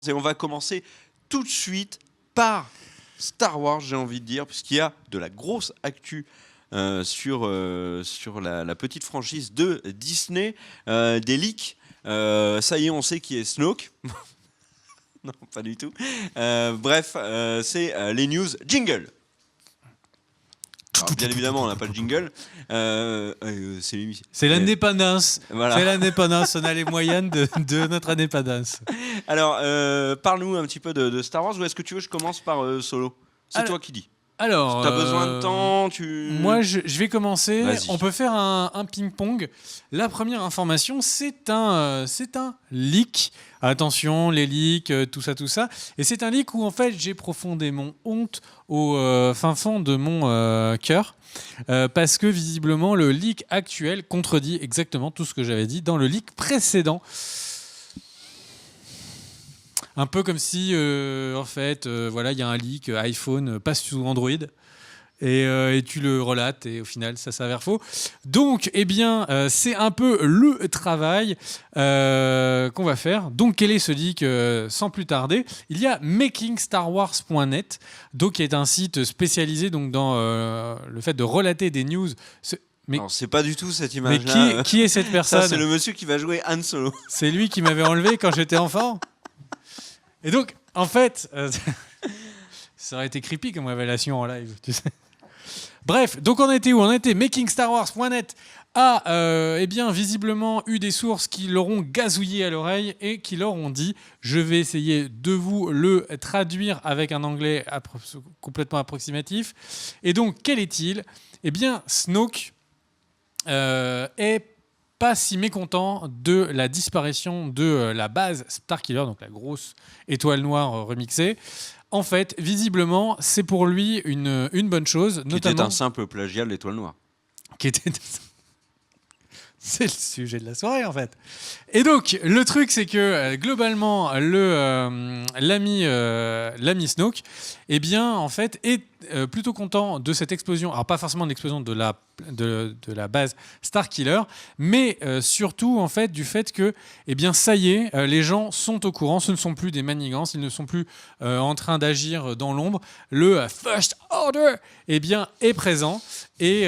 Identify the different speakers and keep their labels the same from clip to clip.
Speaker 1: Et on va commencer tout de suite par Star Wars, j'ai envie de dire, puisqu'il y a de la grosse actu sur la petite franchise de Disney, des leaks. Ça y est, on sait qui est Snoke. Non, pas du tout. Bref, c'est les news jingle. Alors, bien évidemment, on n'a pas le jingle. C'est l'émission.
Speaker 2: C'est l'indépendance.
Speaker 1: Voilà.
Speaker 2: C'est l'indépendance. On a les moyens de notre indépendance.
Speaker 1: Alors, parle-nous un petit peu de Star Wars. Ou est-ce que tu veux que je commence par Solo ? C'est toi qui dis.
Speaker 2: Alors,
Speaker 1: t'as besoin de temps,
Speaker 2: Moi, je vais commencer.
Speaker 1: Vas-y.
Speaker 2: On peut faire un ping-pong. La première information, c'est un leak. Attention, les leaks, tout ça. Et c'est un leak où, en fait, j'ai profondément honte au fin fond de mon cœur. Parce que, visiblement, le leak actuel contredit exactement tout ce que j'avais dit dans le leak précédent. Un peu comme si, en fait, voilà, il y a un leak iPhone passe sous Android et tu le relates et au final, ça s'avère faux. Donc, eh bien, c'est un peu le travail qu'on va faire. Donc, quel est ce leak sans plus tarder ? Il y a makingstarwars.net, donc qui est un site spécialisé donc dans le fait de relater des news.
Speaker 1: Mais non, c'est pas du tout cette
Speaker 2: mais
Speaker 1: image-là.
Speaker 2: qui est cette personne ?
Speaker 1: Ça, c'est le monsieur qui va jouer Han Solo.
Speaker 2: C'est lui qui m'avait enlevé quand j'étais enfant. Et donc, en fait, ça aurait été creepy comme révélation en live, tu sais. Bref, donc on était où ? On était makingstarwars.net a eh bien, visiblement eu des sources qui leur ont gazouillé à l'oreille et qui leur ont dit « Je vais essayer de vous le traduire avec un anglais complètement approximatif. » Et donc, quel est-il ? Eh bien, Snoke est pas si mécontent de la disparition de la base Starkiller, donc la grosse étoile noire remixée. En fait, visiblement, c'est pour lui une bonne chose.
Speaker 1: Qui était un simple plagiat de l'étoile noire.
Speaker 2: C'est le sujet de la soirée, en fait. Et donc, le truc, c'est que, globalement, l'ami Snoke, eh bien, en fait, est plutôt content de cette explosion. Alors, pas forcément de l'explosion de la base Starkiller, mais surtout, en fait, du fait que, eh bien, ça y est, les gens sont au courant. Ce ne sont plus des manigances. Ils ne sont plus en train d'agir dans l'ombre. Le First Order, eh bien, est présent. Et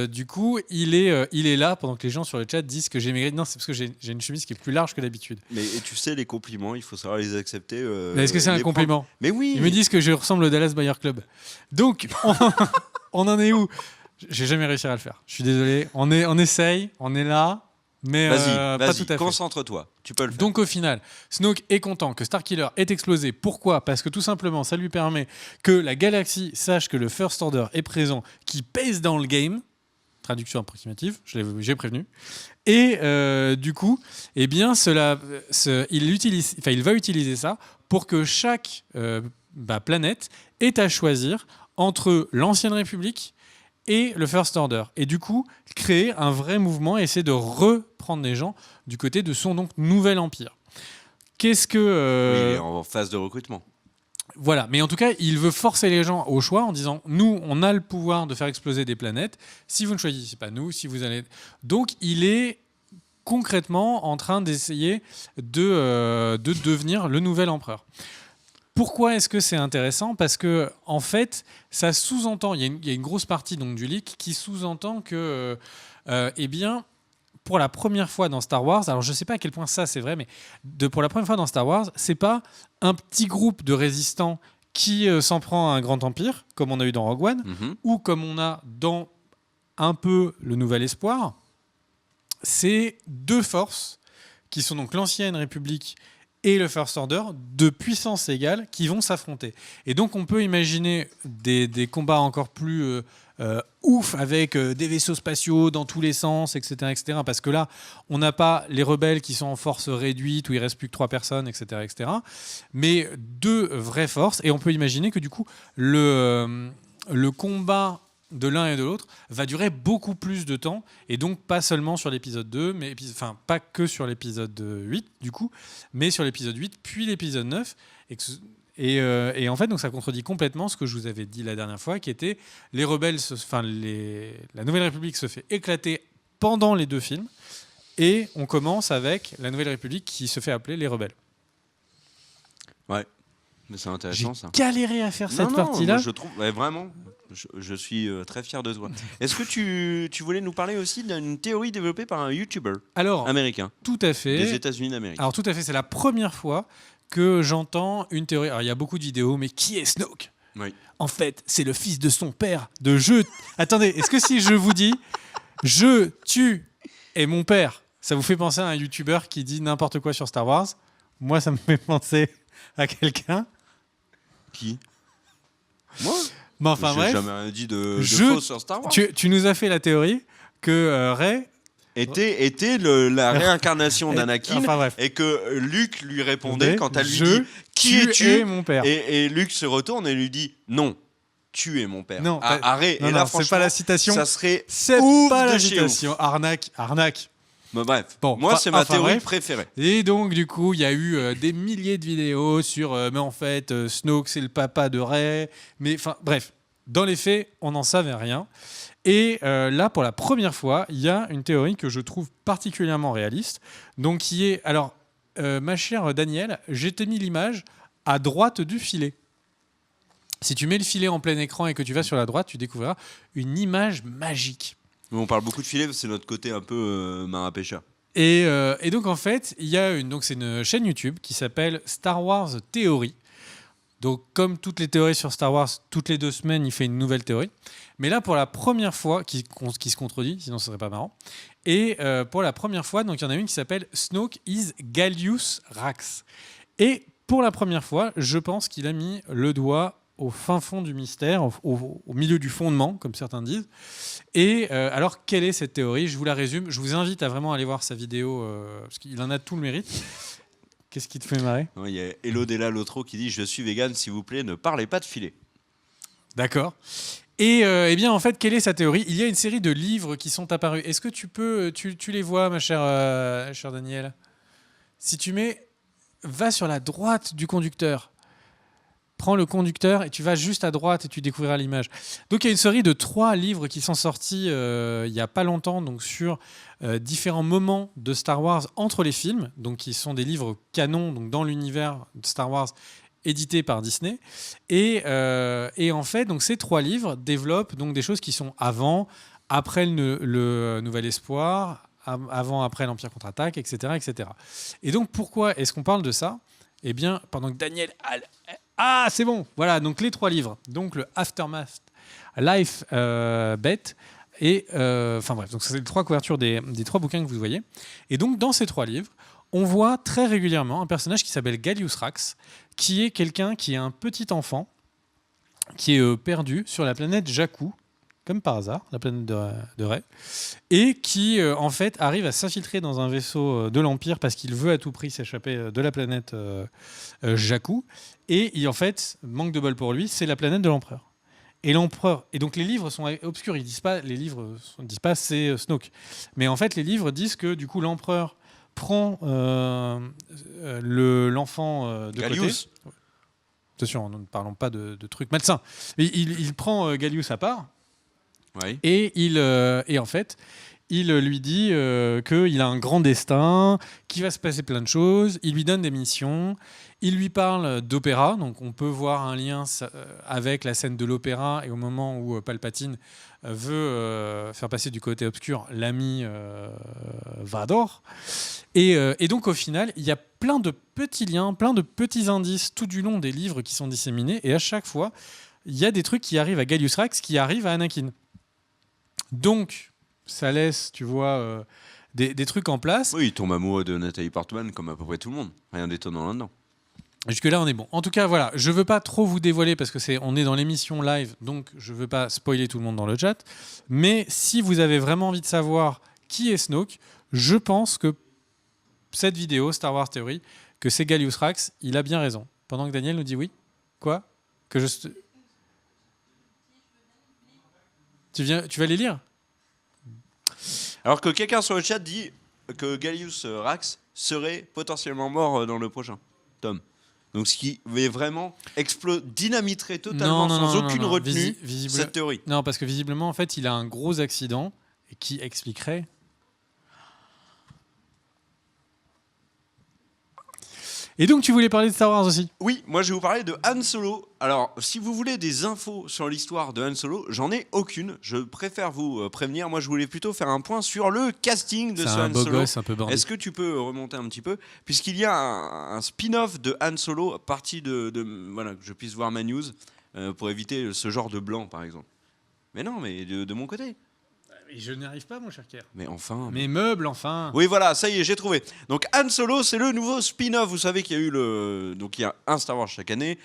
Speaker 2: du coup, il est là pendant que les gens sur le chat disent que j'ai maigri. Non, c'est parce que j'ai une chemise qui est plus large que d'habitude.
Speaker 1: Mais et tu sais, les compliments, il faut savoir les accepter.
Speaker 2: Mais est-ce que c'est un compliment ?
Speaker 1: Mais oui.
Speaker 2: Ils me disent que je ressemble au Dallas Buyer Club. Donc, on en est où ? J'ai jamais réussi à le faire. Je suis désolé. On essaye, on est là. Mais pas tout à fait.
Speaker 1: Concentre-toi, tu peux le faire.
Speaker 2: Donc au final, Snoke est content que Starkiller ait explosé. Pourquoi ? Parce que tout simplement, ça lui permet que la galaxie sache que le First Order est présent, qui pèse dans le game. Traduction approximative, j'ai prévenu. Et du coup, eh bien, il va utiliser ça pour que chaque planète ait à choisir entre l'Ancienne République et le First Order. Et du coup, créer un vrai mouvement et essayer de reprendre les gens du côté de son donc nouvel empire. Qu'est-ce que...
Speaker 1: Oui, il est en phase de recrutement.
Speaker 2: Voilà, mais en tout cas, il veut forcer les gens au choix en disant « Nous, on a le pouvoir de faire exploser des planètes. Si vous ne choisissez pas nous, si vous allez... » Donc, il est concrètement en train d'essayer de devenir le nouvel empereur. Pourquoi est-ce que c'est intéressant ? Parce que en fait, ça sous-entend, il y a une grosse partie donc, du leak qui sous-entend que, eh bien, pour la première fois dans Star Wars, alors je ne sais pas à quel point ça c'est vrai, mais pour la première fois dans Star Wars, c'est pas un petit groupe de résistants qui s'en prend à un grand empire, comme on a eu dans Rogue One, ou comme on a dans un peu le Nouvel Espoir. C'est deux forces qui sont donc l'Ancienne République et le First Order, de puissance égale, qui vont s'affronter. Et donc, on peut imaginer des combats encore plus ouf, avec des vaisseaux spatiaux dans tous les sens, etc., etc. Parce que là, on n'a pas les rebelles qui sont en force réduite, où il ne reste plus que 3 personnes, etc., etc. Mais deux vraies forces. Et on peut imaginer que, du coup, le combat de l'un et de l'autre va durer beaucoup plus de temps, et donc pas seulement sur l'épisode 2, mais pas que sur l'épisode 8 du coup, mais sur l'épisode 8 puis l'épisode 9, et en fait donc ça contredit complètement ce que je vous avais dit la dernière fois, qui était les rebelles, la Nouvelle République se fait éclater pendant les 2 films, et on commence avec la Nouvelle République qui se fait appeler les rebelles.
Speaker 1: Ouais, mais c'est
Speaker 2: J'ai
Speaker 1: intéressant ça.
Speaker 2: galéré à faire cette
Speaker 1: Non,
Speaker 2: partie-là.
Speaker 1: moi, je trouve, ouais, vraiment, je suis très fier de toi. Est-ce que tu voulais nous parler aussi d'une théorie développée par un YouTuber
Speaker 2: Alors,
Speaker 1: américain
Speaker 2: tout à
Speaker 1: des
Speaker 2: fait.
Speaker 1: États-Unis d'Amérique?
Speaker 2: Alors, tout à fait, c'est la première fois que j'entends une théorie. Alors, il y a beaucoup de vidéos, mais qui est Snoke?
Speaker 1: Oui.
Speaker 2: En fait, c'est le fils de son père. De je. Attendez, est-ce que si je vous dis je tue et mon père, ça vous fait penser à un YouTuber qui dit n'importe quoi sur Star Wars? Moi, ça me fait penser à quelqu'un.
Speaker 1: Qui? Moi?
Speaker 2: Mais enfin,
Speaker 1: J'ai
Speaker 2: bref.
Speaker 1: jamais rien dit de
Speaker 2: Je-
Speaker 1: faux sur Star Wars.
Speaker 2: Tu nous as fait la théorie que Rey.
Speaker 1: Était la réincarnation d'Anakin,
Speaker 2: Enfin, bref.
Speaker 1: et que Luke lui répondait quand elle lui
Speaker 2: Je
Speaker 1: dit qui
Speaker 2: tue
Speaker 1: es-tu,
Speaker 2: et mon père.
Speaker 1: et Luke se retourne et lui dit non, tu es mon père.
Speaker 2: Non,
Speaker 1: Arrête.
Speaker 2: non,
Speaker 1: Et
Speaker 2: non,
Speaker 1: là,
Speaker 2: c'est
Speaker 1: franchement,
Speaker 2: pas la citation.
Speaker 1: ça serait
Speaker 2: C'est
Speaker 1: ouf
Speaker 2: pas
Speaker 1: de
Speaker 2: la
Speaker 1: chez
Speaker 2: citation. Arnaque.
Speaker 1: Mais bref,
Speaker 2: Bon,
Speaker 1: moi c'est ma
Speaker 2: enfin,
Speaker 1: théorie
Speaker 2: bref.
Speaker 1: préférée.
Speaker 2: Et donc, du coup, il y a eu des milliers de vidéos sur mais en fait, Snoke, c'est le papa de Rey. Mais enfin, bref, dans les faits, on n'en savait rien. Et là, pour la première fois, il y a une théorie que je trouve particulièrement réaliste. Donc, qui est. Alors, ma chère Danielle, j'ai mis l'image à droite du filet. Si tu mets le filet en plein écran et que tu vas sur la droite, tu découvriras une image magique.
Speaker 1: Mais on parle beaucoup de filets, c'est notre côté un peu marin pêcheur.
Speaker 2: Et donc en fait, il y a c'est une chaîne YouTube qui s'appelle Star Wars Theory. Donc comme toutes les théories sur Star Wars, toutes les 2 semaines, il fait une nouvelle théorie. Mais là, pour la première fois, qui se contredit, sinon ce serait pas marrant. Et pour la première fois, donc il y en a une qui s'appelle Snoke is Gallius Rax. Et pour la première fois, je pense qu'il a mis le doigt au fin fond du mystère, au milieu du fondement, comme certains disent. Et alors, quelle est cette théorie? Je vous la résume. Je vous invite à vraiment aller voir sa vidéo, parce qu'il en a tout le mérite. Qu'est-ce qui te fait marrer?
Speaker 1: Il y a Elodella Lotro qui dit je suis vegan, s'il vous plaît, ne parlez pas de filet.
Speaker 2: D'accord. Et eh bien, en fait, quelle est sa théorie? Il y a une série de livres qui sont apparus. Est-ce que tu les vois, ma chère Danielle? Si tu mets, va sur la droite du conducteur. Prends le conducteur et tu vas juste à droite et tu découvriras l'image. Donc il y a une série de 3 livres qui sont sortis il n'y a pas longtemps, donc sur différents moments de Star Wars entre les films, donc qui sont des livres canons, donc dans l'univers de Star Wars édités par Disney. Et en fait, donc ces 3 livres développent donc des choses qui sont avant, après le Nouvel Espoir, avant, après l'Empire contre-attaque, etc., etc. Et donc pourquoi est-ce qu'on parle de ça? Eh bien, pendant que Daniel... Ah, c'est bon. Voilà, donc les 3 livres. Donc le Aftermath, Life, Bet et enfin bref, donc c'est les 3 couvertures des 3 bouquins que vous voyez. Et donc dans ces 3 livres, on voit très régulièrement un personnage qui s'appelle Gallius Rax, qui est quelqu'un qui est un petit enfant qui est perdu sur la planète Jakku, comme par hasard, la planète de Rey, et qui en fait arrive à s'infiltrer dans un vaisseau de l'Empire parce qu'il veut à tout prix s'échapper de la planète Jakku. Et en fait, manque de bol pour lui, c'est la planète de l'Empereur. Et l'Empereur. Et donc les livres sont obscurs. Les livres ne disent pas c'est Snoke. Mais en fait, les livres disent que du coup l'Empereur prend l'enfant de
Speaker 1: Gallius.
Speaker 2: côté. Attention, nous ne parlons pas de trucs malsains. Il prend Gallius à part.
Speaker 1: Oui.
Speaker 2: Et en fait, il lui dit qu'il a un grand destin, qu'il va se passer plein de choses. Il lui donne des missions. Il lui parle d'opéra. Donc on peut voir un lien avec la scène de l'opéra et au moment où Palpatine veut faire passer du côté obscur l'ami Vador. Et donc au final, il y a plein de petits liens, plein de petits indices tout du long des livres qui sont disséminés. Et à chaque fois, il y a des trucs qui arrivent à Gallius Rax qui arrivent à Anakin. Donc, ça laisse, tu vois, des trucs en place.
Speaker 1: Oui, il tombe amoureux de Nathalie Portman comme à peu près tout le monde. Rien d'étonnant là-dedans.
Speaker 2: Jusque-là, on est bon. En tout cas, voilà, je ne veux pas trop vous dévoiler parce que on est dans l'émission live, donc je ne veux pas spoiler tout le monde dans le chat. Mais si vous avez vraiment envie de savoir qui est Snoke, je pense que cette vidéo, Star Wars Theory, que c'est Gallius Rax, il a bien raison. Pendant que Daniel nous dit oui. Quoi? Tu vas les lire?
Speaker 1: Alors que quelqu'un sur le chat dit que Gallius Rax serait potentiellement mort dans le prochain tome. Donc ce qui est vraiment dynamiterait totalement sans aucune retenue cette théorie.
Speaker 2: Non, parce que visiblement, en fait, il a un gros accident qui expliquerait. Et donc, tu voulais parler de Star Wars aussi?
Speaker 1: Oui, moi je vais vous parler de Han Solo. Alors, si vous voulez des infos sur l'histoire de Han Solo, j'en ai aucune. Je préfère vous prévenir. Moi, je voulais plutôt faire un point sur le casting de
Speaker 2: C'est
Speaker 1: ce
Speaker 2: un
Speaker 1: Han
Speaker 2: beau
Speaker 1: Solo.
Speaker 2: gosse un peu bandit.
Speaker 1: Est-ce que tu peux remonter un petit peu? Puisqu'il y a un spin-off de Han Solo, parti voilà, que je puisse voir ma news, pour éviter ce genre de blanc, par exemple. Mais non, mais de mon côté.
Speaker 2: Et je n'y arrive pas, mon cher Kerr.
Speaker 1: Mais enfin.
Speaker 2: Mes meubles, enfin.
Speaker 1: Oui, voilà, ça y est, j'ai trouvé. Donc Han Solo, c'est le nouveau spin-off. Vous savez qu'il y a eu donc il y a un Star Wars chaque année.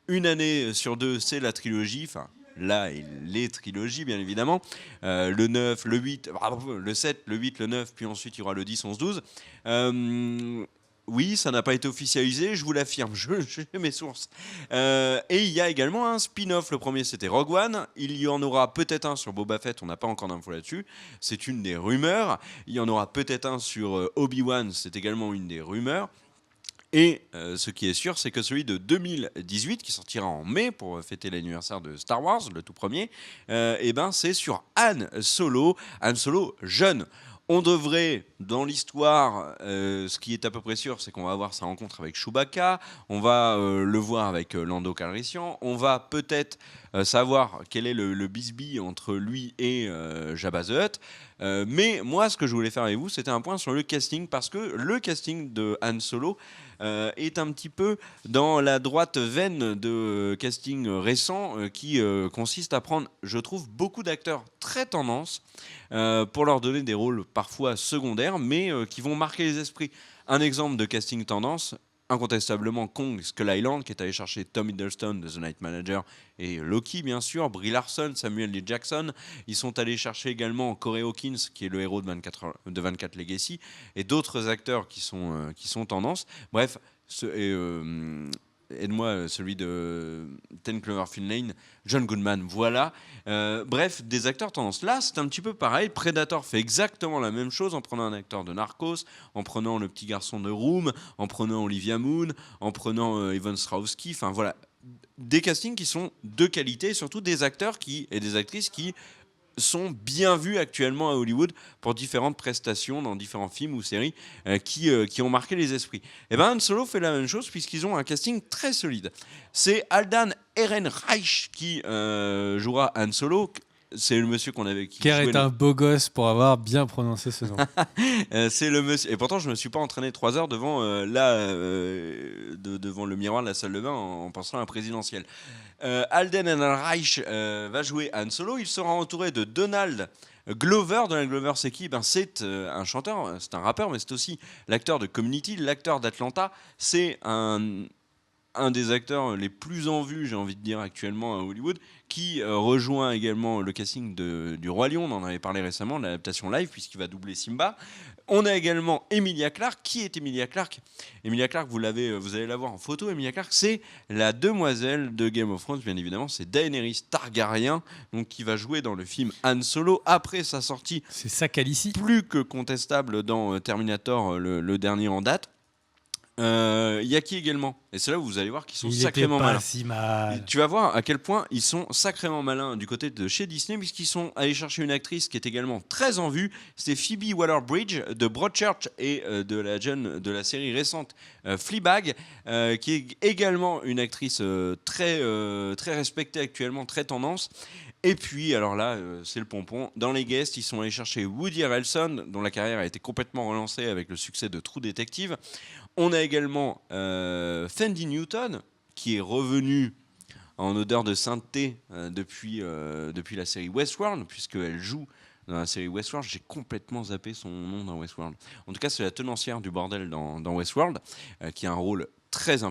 Speaker 1: Une année sur deux, c'est la trilogie. Enfin, là, les trilogies, bien évidemment. Le 9, le 8, le 7, le 8, le 9, puis ensuite il y aura le 10, 11, 12. Oui, ça n'a pas été officialisé, je vous l'affirme, j'ai mes sources. Et il y a également un spin-off. Le premier, c'était Rogue One. Il y en aura peut-être un sur Boba Fett, on n'a pas encore d'infos là-dessus. C'est une des rumeurs. Il y en aura peut-être un sur Obi-Wan, c'est également une des rumeurs. Et ce qui est sûr, c'est que celui de 2018, qui sortira en mai pour fêter l'anniversaire de Star Wars, le tout premier, c'est sur Han Solo jeune. On devrait, dans l'histoire, ce qui est à peu près sûr, c'est qu'on va avoir sa rencontre avec Chewbacca, on va le voir avec Lando Calrissian, on va peut-être savoir quel est le bisbille entre lui et Jabba the Hutt. Mais moi, ce que je voulais faire avec vous, c'était un point sur le casting, parce que le casting de Han Solo est un petit peu dans la droite veine de casting récent qui consiste à prendre, je trouve, beaucoup d'acteurs très tendance pour leur donner des rôles parfois secondaires, mais qui vont marquer les esprits. Un exemple de casting tendance, incontestablement Kong Skull Island, qui est allé chercher Tom Hiddleston de The Night Manager et Loki, bien sûr, Brie Larson, Samuel L. Jackson. Ils sont allés chercher également Corey Hawkins, qui est le héros de 24 Legacy, et d'autres acteurs qui sont tendance. Bref, aide-moi, celui de 10 Cloverfield Lane, John Goodman, voilà. Bref, des acteurs tendance. Là, c'est un petit peu pareil. Predator fait exactement la même chose en prenant un acteur de Narcos, en prenant le petit garçon de Room, en prenant Olivia Munn, en prenant Evan Strahovski. Enfin, voilà. Des castings qui sont de qualité, et surtout des acteurs et des actrices qui sont bien vus actuellement à Hollywood pour différentes prestations dans différents films ou séries qui ont marqué les esprits. Et Han Solo fait la même chose puisqu'ils ont un casting très solide. C'est Aldan Ehrenreich qui jouera Han Solo. C'est le monsieur qu'on avait.
Speaker 2: Kerr est un beau gosse pour avoir bien prononcé ce nom.
Speaker 1: C'est le monsieur. Et pourtant, je me suis pas entraîné 3 heures devant devant le miroir de la salle de bain en pensant à la présidentielle. Alden Ehrenreich va jouer Han Solo. Il sera entouré de Donald Glover. Donald Glover, c'est qui? C'est un chanteur, c'est un rappeur, mais c'est aussi l'acteur de Community, l'acteur d'Atlanta. C'est un des acteurs les plus en vue, j'ai envie de dire, actuellement à Hollywood, qui rejoint également le casting du Roi Lion. On en avait parlé récemment, de l'adaptation live, puisqu'il va doubler Simba. On a également Emilia Clarke. Qui est Emilia Clarke? Emilia Clarke, vous allez la voir en photo. Emilia Clarke, c'est la demoiselle de Game of Thrones, bien évidemment. C'est Daenerys Targaryen, donc, qui va jouer dans le film Han Solo après sa sortie.
Speaker 2: C'est ça Khaleesi.
Speaker 1: Plus que contestable dans Terminator, le dernier en date. Il y a qui également? Et c'est là où vous allez voir qu'ils sont sacrément malins.
Speaker 2: Si mal.
Speaker 1: Tu vas voir à quel point ils sont sacrément malins du côté de chez Disney, puisqu'ils sont allés chercher une actrice qui est également très en vue. C'est Phoebe Waller-Bridge de Broadchurch et de la série récente Fleabag, qui est également une actrice très respectée actuellement, très tendance. Et puis, alors là, c'est le pompon. Dans les guests, ils sont allés chercher Woody Harrelson, dont la carrière a été complètement relancée avec le succès de True Detective. On a également Thandie Newton, qui est revenue en odeur de sainteté depuis la série Westworld, puisqu'elle joue dans la série Westworld. J'ai complètement zappé son nom dans Westworld. En tout cas, c'est la tenancière du bordel dans Westworld, qui a un rôle très...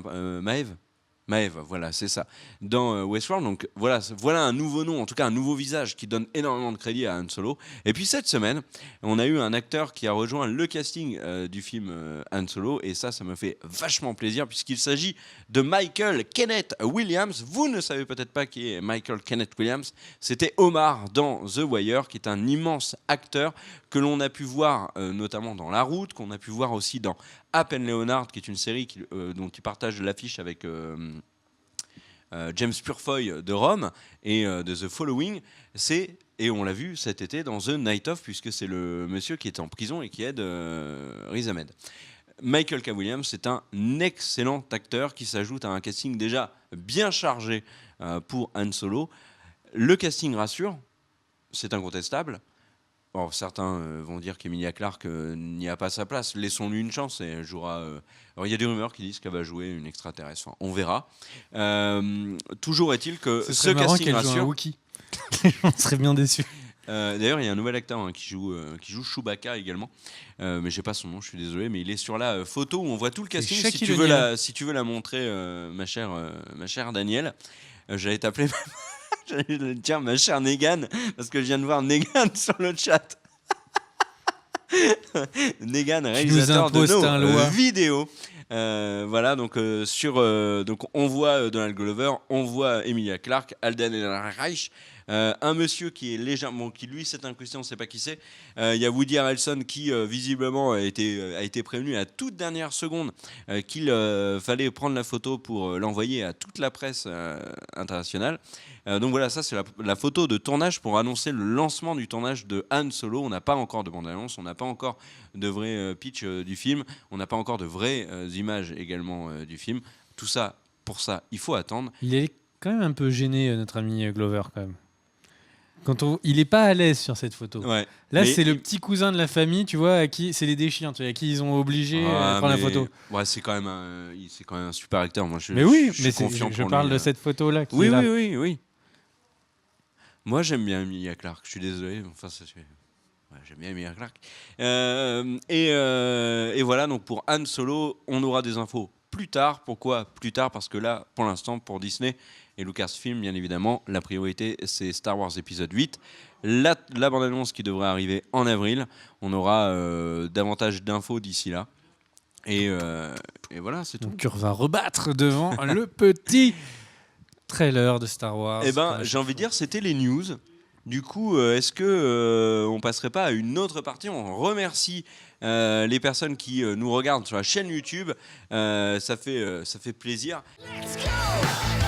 Speaker 1: Maeve, voilà, c'est ça, dans Westworld. Donc voilà un nouveau nom, en tout cas un nouveau visage qui donne énormément de crédit à Han Solo. Et puis cette semaine, on a eu un acteur qui a rejoint le casting du film Han Solo, et ça me fait vachement plaisir puisqu'il s'agit de Michael Kenneth Williams. Vous ne savez peut-être pas qui est Michael Kenneth Williams. C'était Omar dans The Wire, qui est un immense acteur que l'on a pu voir notamment dans La Route, qu'on a pu voir aussi dans Up and Leonard, qui est une série dont il partage l'affiche avec James Purefoy de Rome et de The Following. Et on l'a vu cet été dans The Night Of, puisque c'est le monsieur qui est en prison et qui aide Riz Ahmed. Michael K. Williams, c'est un excellent acteur qui s'ajoute à un casting déjà bien chargé pour Han Solo. Le casting rassure, c'est incontestable. Bon, certains vont dire qu'Emilia Clarke n'y a pas sa place. Laissons-lui une chance et elle jouera. Alors il y a des rumeurs qui disent qu'elle va jouer une extraterrestre. Enfin, on verra. Toujours est-il que
Speaker 2: Ce
Speaker 1: ce
Speaker 2: serait marrant
Speaker 1: casting
Speaker 2: qu'elle joue un
Speaker 1: rassure.
Speaker 2: Wookie. On serait bien déçus.
Speaker 1: D'ailleurs, il y a un nouvel acteur qui joue Chewbacca également, mais j'ai pas son nom, je suis désolé, mais il est sur la photo où on voit tout le casting. Si
Speaker 2: Shaquille
Speaker 1: tu veux la montrer, ma chère Danielle, j'allais t'appeler. J'allais te dire ma chère Negan, parce que je viens de voir Negan sur le chat. Negan, réalisateur de
Speaker 2: imposes ta
Speaker 1: nos
Speaker 2: loi.
Speaker 1: vidéos. Voilà, donc donc on voit Donald Glover, on voit Emilia Clarke, Alden Ehrenreich, un monsieur qui est légèrement, qui lui s'est incrusté, on ne sait pas qui c'est. Il y a Woody Harrelson qui visiblement a été prévenu à la toute dernière seconde qu'il fallait prendre la photo pour l'envoyer à toute la presse internationale. Donc voilà, ça c'est la photo de tournage pour annoncer le lancement du tournage de Han Solo. On n'a pas encore de bande-annonce, on n'a pas encore de vrai pitch du film, on n'a pas encore de vraies images également du film. Tout ça, pour ça, il faut attendre.
Speaker 2: Il est quand même un peu gêné, notre ami Glover, quand même. Il est pas à l'aise sur cette photo.
Speaker 1: Ouais.
Speaker 2: Là,
Speaker 1: Mais
Speaker 2: c'est le petit cousin de la famille, tu vois, à qui c'est les déchiens, tu vois, à qui ils ont obligé à prendre la photo.
Speaker 1: Ouais, c'est quand même un super acteur. Moi, je
Speaker 2: Mais oui,
Speaker 1: suis
Speaker 2: mais
Speaker 1: confiant
Speaker 2: je
Speaker 1: pour
Speaker 2: parle
Speaker 1: lui.
Speaker 2: de cette photo-là. Qui
Speaker 1: Oui,
Speaker 2: est là.
Speaker 1: oui. Moi, j'aime bien Emilia Clarke. Je suis désolé. Enfin, j'aime bien Emilia Clarke. Et voilà. Donc pour Han Solo, on aura des infos plus tard. Pourquoi plus tard? Parce que là, pour l'instant, pour Disney et Lucasfilm, bien évidemment, la priorité, c'est Star Wars épisode 8. La bande-annonce qui devrait arriver en avril. On aura davantage d'infos d'ici là. Et voilà, c'est tout.
Speaker 2: Mon cœur va rebattre devant le petit trailer de Star Wars.
Speaker 1: Eh ben, j'ai envie de dire, c'était les news. Du coup, est-ce que on passerait pas à une autre partie? On remercie les personnes qui nous regardent sur la chaîne YouTube. Ça fait plaisir.
Speaker 3: Let's go!